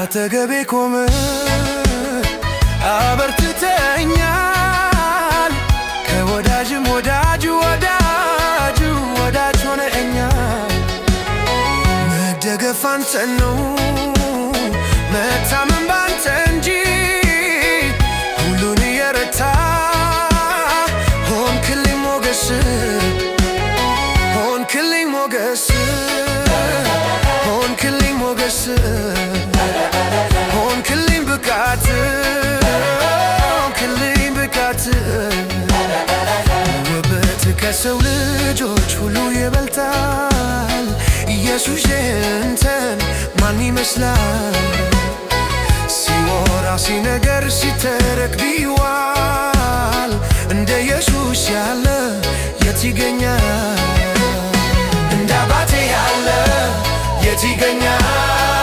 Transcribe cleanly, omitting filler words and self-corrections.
አጠገቤ ቆመ አበርትተኛል ከወዳጅም ወዳጅ ወዳጅ ወዳጅ ሆነኛል። መደገፍ አንተን ነው መታመን ባንተ እንጂ ሁሉን የረታ ሆንክልኝ ሞገስ ሆንክልኝ ሞገስ ሆንክልኝ ሞገስ ሆንክልኝ ብቃት ሆንክልኝ ብቃት ውበት ከሰው ልጆች ሁሉ ይበልጣል። ኢየሱስ አንተን ማን ይመስላል? ሲወራ ሲነገር ሲተረክ ቢዋል እንደ ኢየሱስ ያለ የት ይገኛል? እንደ አባቴ ያለ የት ይገኛል?